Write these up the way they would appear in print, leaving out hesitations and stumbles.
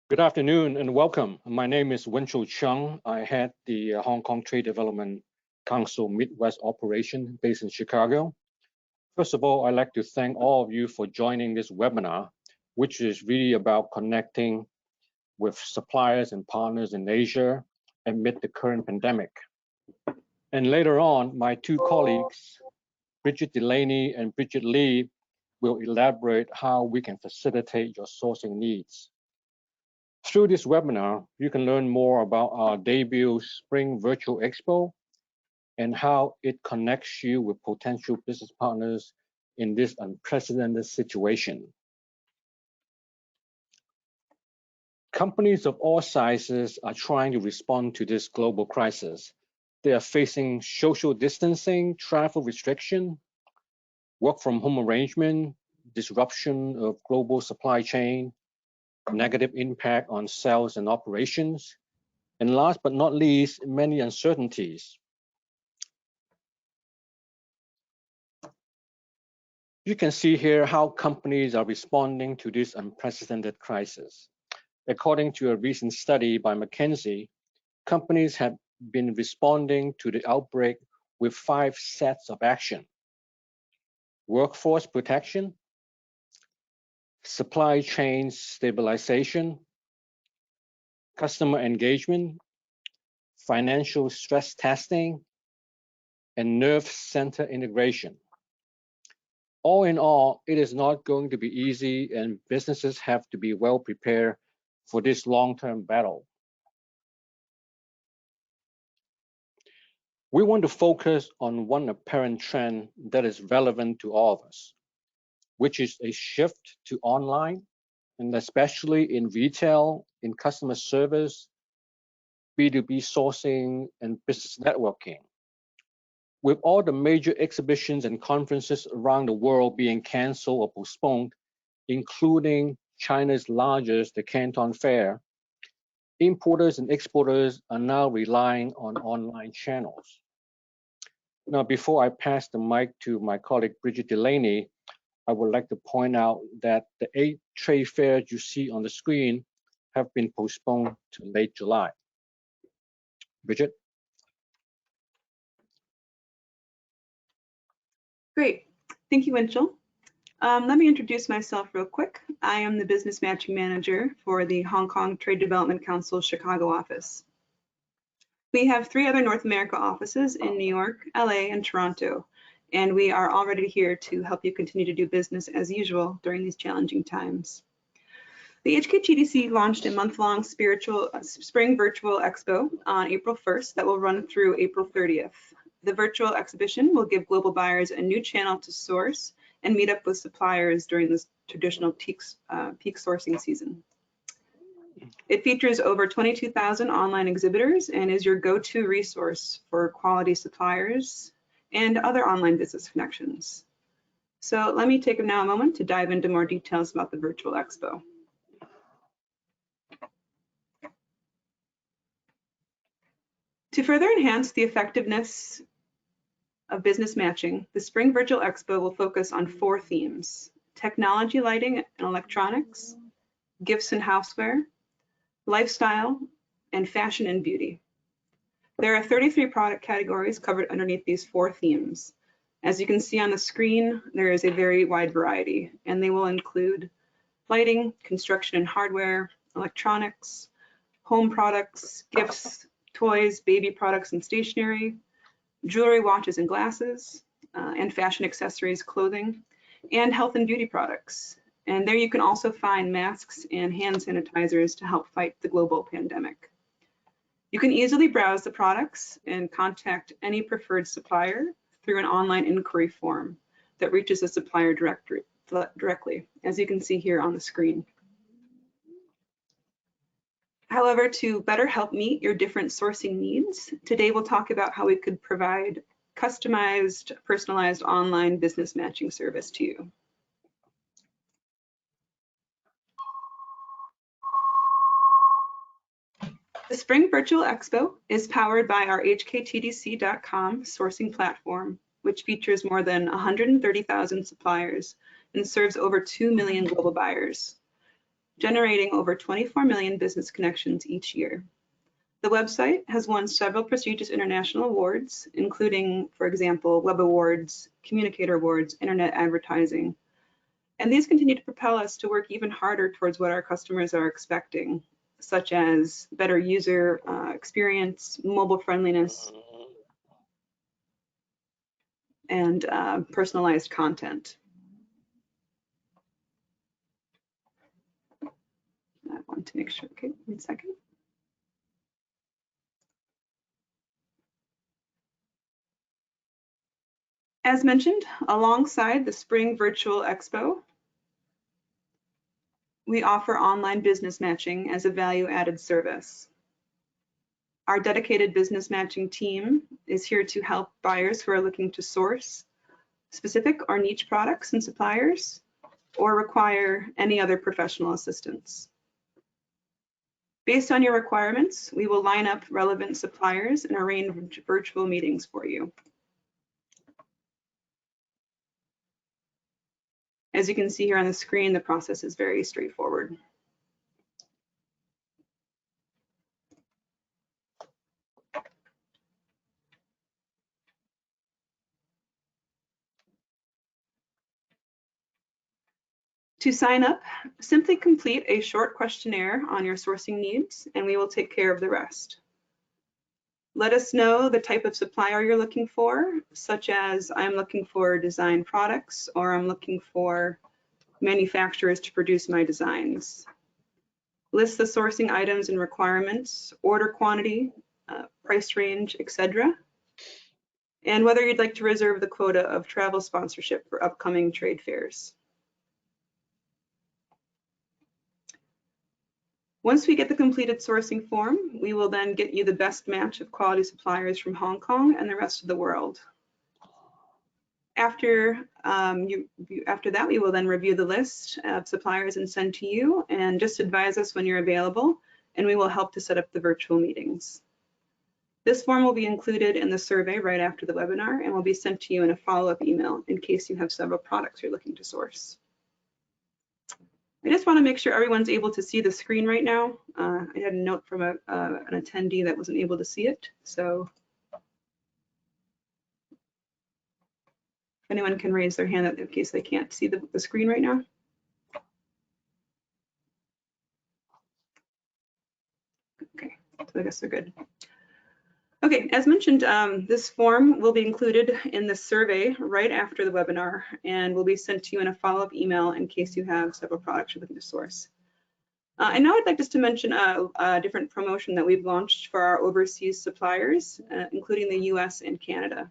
Good afternoon and welcome. My name is Wenchou Chung. I head the Hong Kong Trade Development Council Midwest operation based in Chicago. First of all, I'd like to thank all of you for joining this webinar, which is really about connecting with suppliers and partners in Asia amid the current pandemic. And later on, my two colleagues, Bridget Delaney and Bridget Lee, will elaborate how we can facilitate your sourcing needs. Through this webinar, you can learn more about our debut Spring Virtual Expo and how it connects you with potential business partners in this unprecedented situation. Companies of all sizes are trying to respond to this global crisis. They are facing social distancing, travel restriction, work from home arrangement, disruption of global supply chain, negative impact on sales and operations, and last but not least, many uncertainties. You can see here how companies are responding to this unprecedented crisis. According to a recent study by McKinsey, companies have been responding to the outbreak with 5 sets of action: workforce protection, supply chain stabilization, customer engagement, financial stress testing, and nerve center integration. All in all, it is not going to be easy, and businesses have to be well prepared for this long-term battle. We want to focus on one apparent trend that is relevant to all of us, which is a shift to online, and especially in retail, in customer service, B2B sourcing, and business networking. With all the major exhibitions and conferences around the world being canceled or postponed, including China's largest, the Canton Fair, importers and exporters are now relying on online channels. Now, before I pass the mic to my colleague Bridget Delaney, I would like to point out that the 8 trade fairs you see on the screen have been postponed to late July. Bridget? Great, thank you, Winchell. Let me introduce myself real quick. I am the Business Matching Manager for the Hong Kong Trade Development Council Chicago office. We have 3 other North America offices in New York, LA, and Toronto, and we are already here to help you continue to do business as usual during these challenging times. The HKTDC launched a month-long Spring Virtual Expo on April 1st that will run through April 30th. The virtual exhibition will give global buyers a new channel to source and meet up with suppliers during this traditional peak sourcing season. It features over 22,000 online exhibitors and is your go-to resource for quality suppliers and other online business connections. So let me take now a moment to dive into more details about the Virtual Expo. To further enhance the effectiveness of business matching, the Spring Virtual Expo will focus on 4 themes: technology, lighting, and electronics, gifts and houseware, lifestyle, and fashion and beauty. There are 33 product categories covered underneath these 4 themes. As you can see on the screen, there is a very wide variety, and they will include lighting, construction and hardware, electronics, home products, gifts, toys, baby products and stationery, jewelry, watches and glasses, and fashion accessories, clothing, and health and beauty products. And there you can also find masks and hand sanitizers to help fight the global pandemic. You can easily browse the products and contact any preferred supplier through an online inquiry form that reaches the supplier directly, as you can see here on the screen. However, to better help meet your different sourcing needs, today we'll talk about how we could provide customized, personalized online business matching service to you. The Spring Virtual Expo is powered by our HKTDC.com sourcing platform, which features more than 130,000 suppliers and serves over 2 million global buyers. generating over 24 million business connections each year. The website has won several prestigious international awards, including, for example, Web Awards, Communicator Awards, Internet Advertising. And these continue to propel us to work even harder towards what our customers are expecting, such as better user experience, mobile friendliness, and personalized content. I want to make sure, okay, 1 second. As mentioned, alongside the Spring Virtual Expo, we offer online business matching as a value-added service. Our dedicated business matching team is here to help buyers who are looking to source specific or niche products and suppliers, or require any other professional assistance. Based on your requirements, we will line up relevant suppliers and arrange virtual meetings for you. As you can see here on the screen, the process is very straightforward. To sign up, simply complete a short questionnaire on your sourcing needs, and we will take care of the rest. Let us know the type of supplier you're looking for, such as I'm looking for design products, or I'm looking for manufacturers to produce my designs. List the sourcing items and requirements, order quantity, price range, etc. And whether you'd like to reserve the quota of travel sponsorship for upcoming trade fairs. Once we get the completed sourcing form, we will then get you the best match of quality suppliers from Hong Kong and the rest of the world. After that, we will then review the list of suppliers and send to you, and just advise us when you're available, and we will help to set up the virtual meetings. This form will be included in the survey right after the webinar and will be sent to you in a follow-up email in case you have several products you're looking to source. I just want to make sure everyone's able to see the screen right now. I had a note from an attendee that wasn't able to see it, so if anyone can raise their hand in case they can't see the screen right now. Okay, so I guess they're good. Okay, as mentioned, this form will be included in the survey right after the webinar and will be sent to you in a follow-up email in case you have several products you're looking to source. And now I'd like just to mention a different promotion that we've launched for our overseas suppliers, including the US and Canada.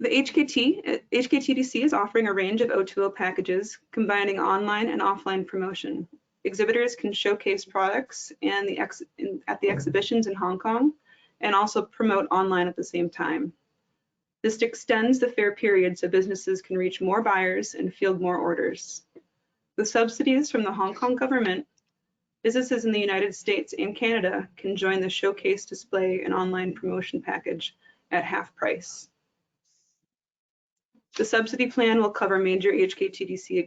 The HKTDC is offering a range of O2O packages combining online and offline promotion. Exhibitors can showcase products at the exhibitions in Hong Kong and also promote online at the same time. This extends the fair period so businesses can reach more buyers and field more orders. With subsidies from the Hong Kong government, businesses in the United States and Canada can join the showcase display and online promotion package at half price. The subsidy plan will cover major HKTDC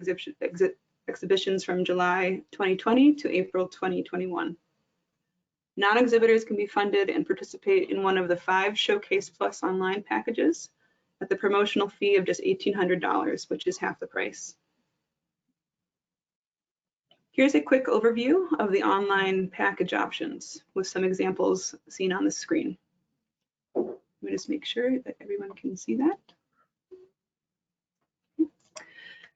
exhibitions from July 2020 to April 2021. Non-exhibitors can be funded and participate in one of the 5 Showcase Plus online packages at the promotional fee of just $1,800, which is half the price. Here's a quick overview of the online package options with some examples seen on the screen. Let me just make sure that everyone can see that.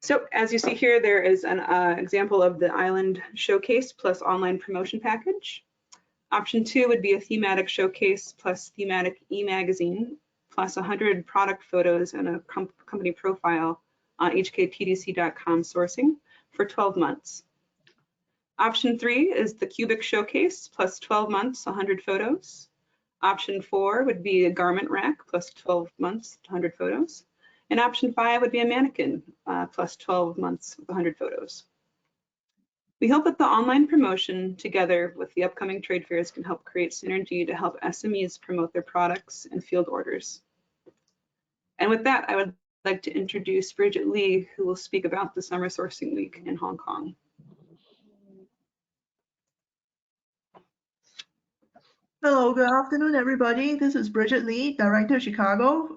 So as you see here, there is an example of the Island Showcase plus online promotion package. Option 2 would be a thematic showcase plus thematic e-magazine plus 100 product photos and a company profile on hktdc.com sourcing for 12 months. Option 3 is the Cubic Showcase plus 12 months, 100 photos. Option 4 would be a garment rack plus 12 months, 100 photos. And option 5 would be a mannequin plus 12 months with 100 photos. We hope that the online promotion together with the upcoming trade fairs can help create synergy to help SMEs promote their products and field orders. And with that, I would like to introduce Bridget Lee, who will speak about the Summer Sourcing Week in Hong Kong. Hello, good afternoon, everybody. This is Bridget Lee, Director of Chicago,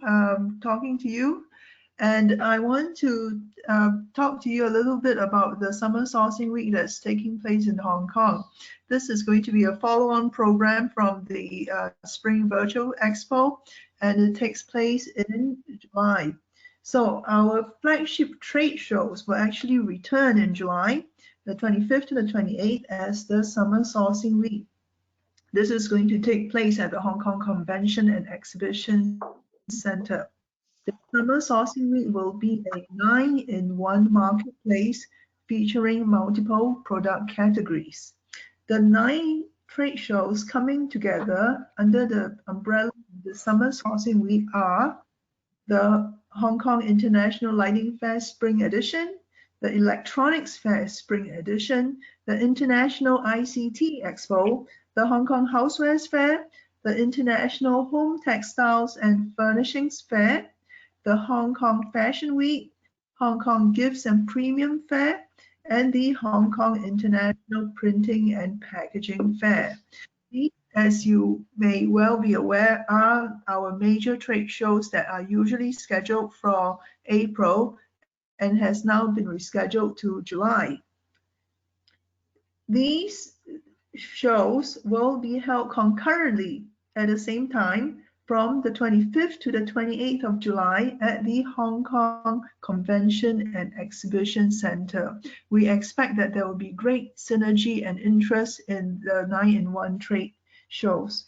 talking to you. And I want to talk to you a little bit about the Summer Sourcing Week that's taking place in Hong Kong. This is going to be a follow-on program from the Spring Virtual Expo, and it takes place in July. So our flagship trade shows will actually return in July, the 25th to the 28th, as the Summer Sourcing Week. This is going to take place at the Hong Kong Convention and Exhibition Center. The Summer Sourcing Week will be a 9-in-1 marketplace featuring multiple product categories. The 9 trade shows coming together under the umbrella of the Summer Sourcing Week are the Hong Kong International Lighting Fair Spring Edition, the Electronics Fair Spring Edition, the International ICT Expo, the Hong Kong Housewares Fair, the International Home Textiles and Furnishings Fair, the Hong Kong Fashion Week, Hong Kong Gifts and Premium Fair, and the Hong Kong International Printing and Packaging Fair. These, as you may well be aware, are our major trade shows that are usually scheduled for April and has now been rescheduled to July. These shows will be held concurrently at the same time from the 25th to the 28th of July at the Hong Kong Convention and Exhibition Center. We expect that there will be great synergy and interest in the 9-in-1 trade shows.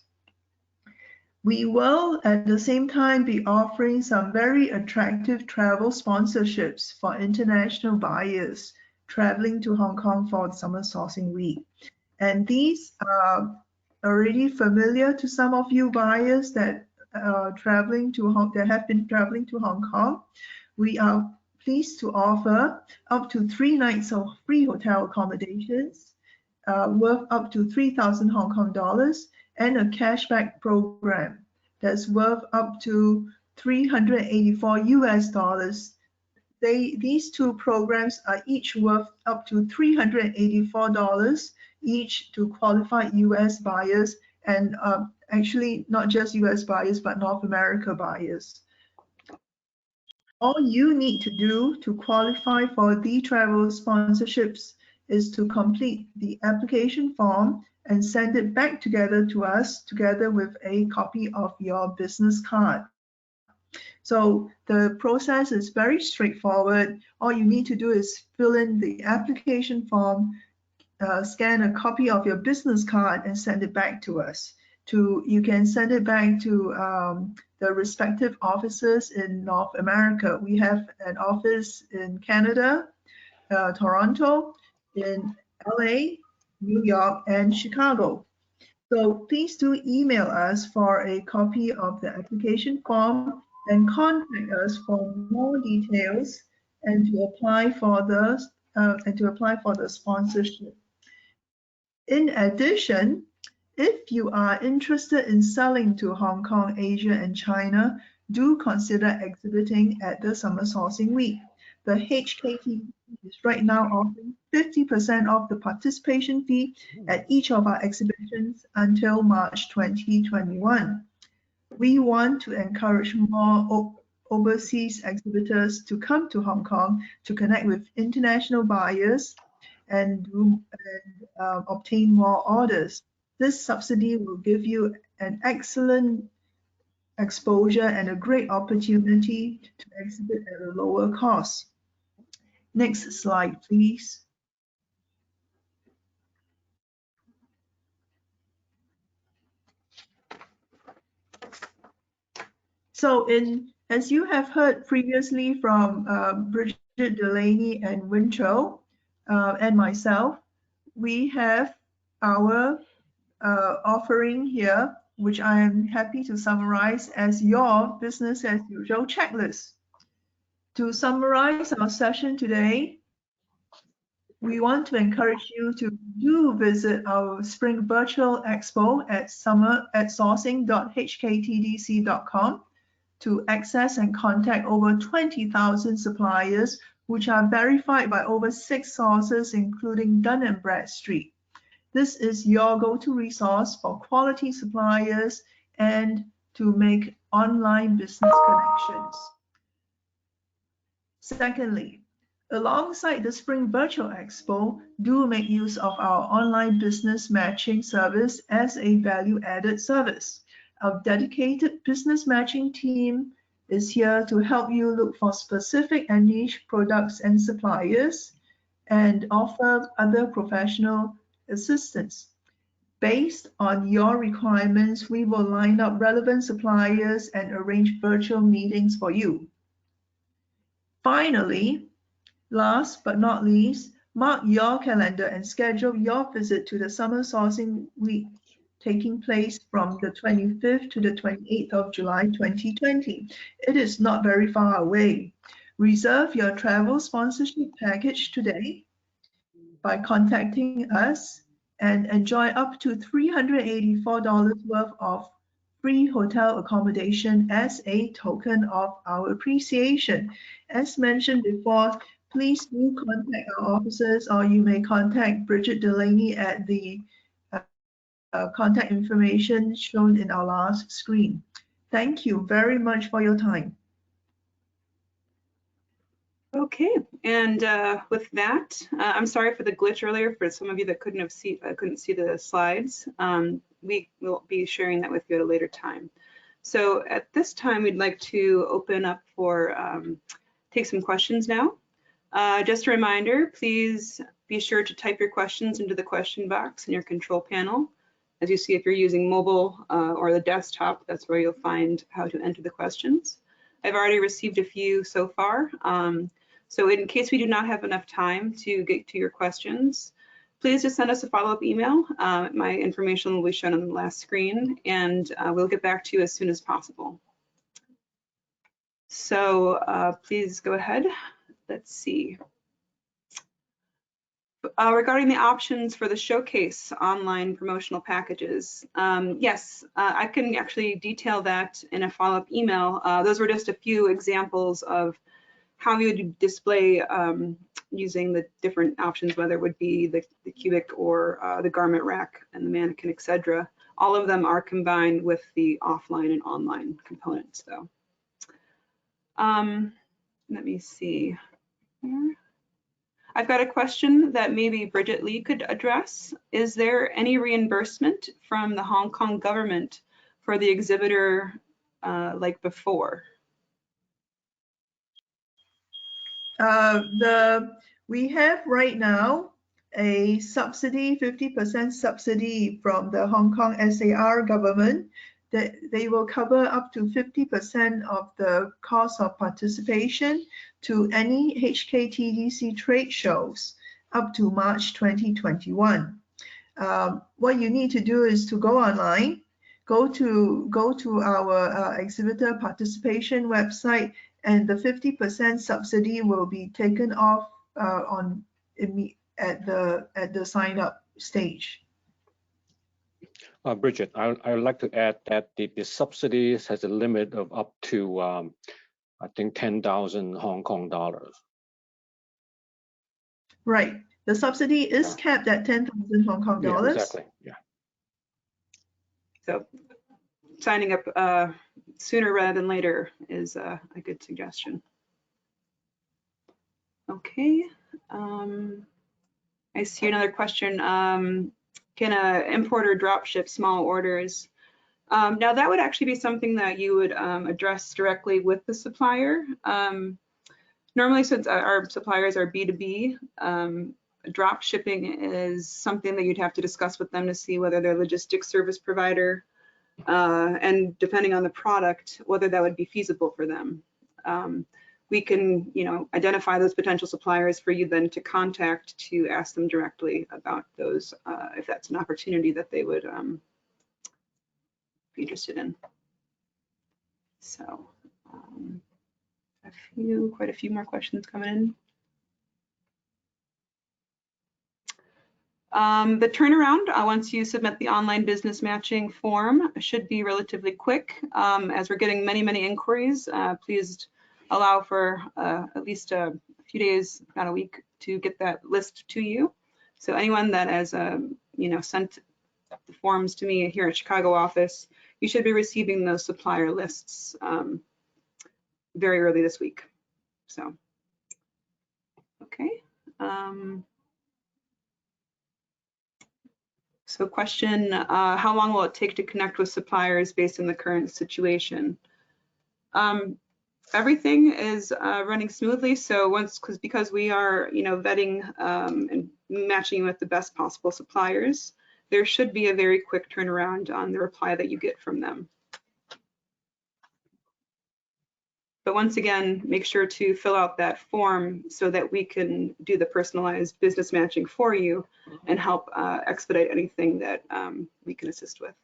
We will at the same time be offering some very attractive travel sponsorships for international buyers traveling to Hong Kong for the Summer Sourcing Week. And these are already familiar to some of you buyers that have been traveling to Hong Kong. We are pleased to offer up to 3 nights of free hotel accommodations worth up to 3,000 Hong Kong dollars and a cashback program that's worth up to 384 US dollars. These two programs are each worth up to $384 each to qualified US buyers, and actually not just US buyers, but North America buyers. All you need to do to qualify for the travel sponsorships is to complete the application form and send it back together to us together with a copy of your business card. So the process is very straightforward. All you need to do is fill in the application form, scan a copy of your business card and send it back to us. You can send it back to the respective offices in North America. We have an office in Canada, Toronto, in LA, New York, and Chicago. So please do email us for a copy of the application form and contact us for more details and to apply for the sponsorship. In addition, if you are interested in selling to Hong Kong, Asia, and China, do consider exhibiting at the Summer Sourcing Week. The HKTDC is right now offering 50% off the participation fee at each of our exhibitions until March 2021. We want to encourage more overseas exhibitors to come to Hong Kong to connect with international buyers and obtain more orders. This subsidy will give you an excellent exposure and a great opportunity to exhibit at a lower cost. Next slide, please. So as you have heard previously from Bridget Delaney and Wincho and myself, we have our offering here, which I am happy to summarize as your business as usual checklist. To summarize our session today, we want to encourage you to do visit our Spring Virtual Expo at sourcing.hktdc.com to access and contact over 20,000 suppliers, which are verified by over 6 sources, including Dun & Bradstreet. This is your go-to resource for quality suppliers and to make online business connections. Secondly, alongside the Spring Virtual Expo, do make use of our online business matching service as a value-added service. Our dedicated business matching team is here to help you look for specific and niche products and suppliers and offer other professional assistance. Based on your requirements, we will line up relevant suppliers and arrange virtual meetings for you. Finally, last but not least, mark your calendar and schedule your visit to the Summer Sourcing Week taking place from the 25th to the 28th of July 2020. It is not very far away. Reserve your travel sponsorship package today by contacting us and enjoy up to $384 worth of free hotel accommodation as a token of our appreciation. As mentioned before, please do contact our officers, or you may contact Bridget Delaney at the contact information shown in our last screen. Thank you very much for your time. Okay, and with that, I'm sorry for the glitch earlier for some of you that couldn't see the slides. We will be sharing that with you at a later time. So at this time, we'd like to open up for take some questions now. Just a reminder, please be sure to type your questions into the question box in your control panel. As you see, if you're using mobile or the desktop, that's where you'll find how to enter the questions. I've already received a few so far. So in case we do not have enough time to get to your questions, please just send us a follow-up email. My information will be shown on the last screen, and we'll get back to you as soon as possible. So please go ahead. Let's see. Regarding the options for the showcase online promotional packages, yes, I can actually detail that in a follow-up email. Those were just a few examples of how you would display using the different options, whether it would be the cubic or the garment rack and the mannequin, etc. All of them are combined with the offline and online components, though. Let me see here. I've got a question that maybe Bridget Lee could address. Is there any reimbursement from the Hong Kong government for the exhibitor like before? We have right now a subsidy, 50% subsidy from the Hong Kong SAR government, that they will cover up to 50% of the cost of participation to any HKTDC trade shows up to March 2021. What you need to do is to go online, go to our exhibitor participation website, and the 50% subsidy will be taken off at the sign up stage. Bridget, I would like to add that the subsidies has a limit of up to, I think, 10,000 Hong Kong dollars. Right. The subsidy is capped at 10,000 Hong Kong dollars. Yeah, exactly. Yeah. So signing up sooner rather than later is a good suggestion. Okay. I see another question. Can an importer drop ship small orders? Now that would actually be something that you would address directly with the supplier. Normally, since our suppliers are B2B, drop shipping is something that you'd have to discuss with them to see whether they're a logistics service provider, and depending on the product, whether that would be feasible for them. We can, identify those potential suppliers for you then to contact to ask them directly about those, if that's an opportunity that they would be interested in. So Quite a few more questions coming in. The turnaround, once you submit the online business matching form, should be relatively quick. As we're getting many inquiries, please allow for at least a few days, not a week, to get that list to you. So anyone that has sent the forms to me here at Chicago office, you should be receiving those supplier lists very early this week. So, okay. So question, how long will it take to connect with suppliers based on the current situation? Everything is running smoothly. So because we are, vetting and matching with the best possible suppliers, there should be a very quick turnaround on the reply that you get from them. But once again, make sure to fill out that form so that we can do the personalized business matching for you and help expedite anything that we can assist with.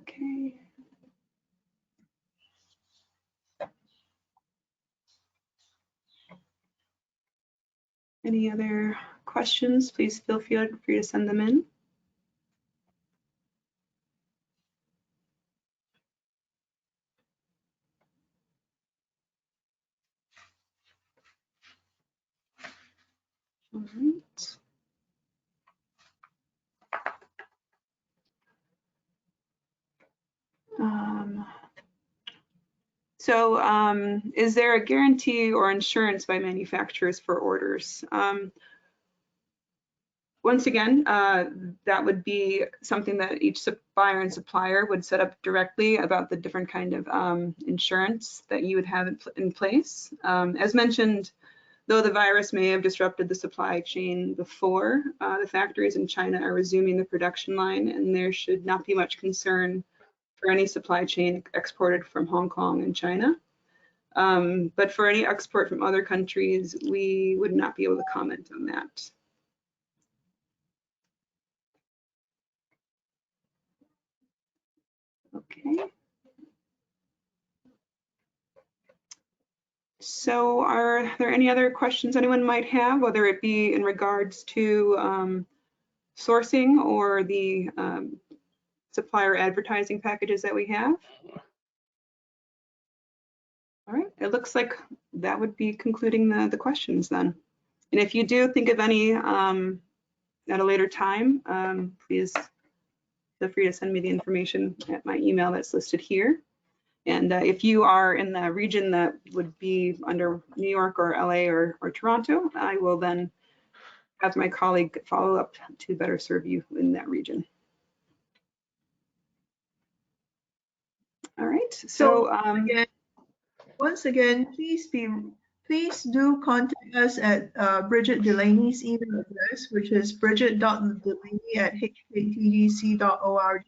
Okay. Any other questions? Please feel free to send them in. All right. Is there a guarantee or insurance by manufacturers for orders? Once again, that would be something that each buyer and supplier would set up directly about the different kind of insurance that you would have in place. As mentioned, though the virus may have disrupted the supply chain before, the factories in China are resuming the production line, and there should not be much concern for any supply chain exported from Hong Kong and China. But for any export from other countries, we would not be able to comment on that. Okay. So are there any other questions anyone might have, whether it be in regards to sourcing or the supplier advertising packages that we have? All right, it looks like that would be concluding the questions then. And if you do think of any at a later time, please feel free to send me the information at my email that's listed here. And if you are in the region that would be under New York or LA or Toronto, I will then have my colleague follow up to better serve you in that region. All right, so once again, please do contact us at Bridget Delaney's email address, which is bridget.delaney@hktdc.org,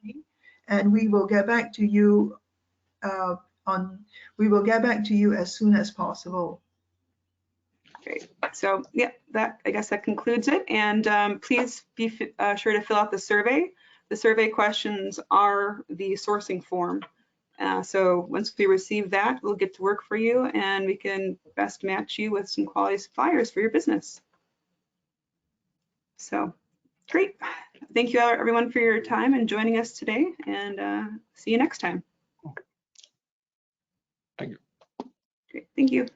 and we will get back to you as soon as possible. Great. So yeah, I guess that concludes it. And please be sure to fill out the survey. The survey questions are the sourcing form. So once we receive that, we'll get to work for you and we can best match you with some quality suppliers for your business. So great. Thank you everyone for your time and joining us today, and see you next time. Okay. Thank you. Great. Thank you.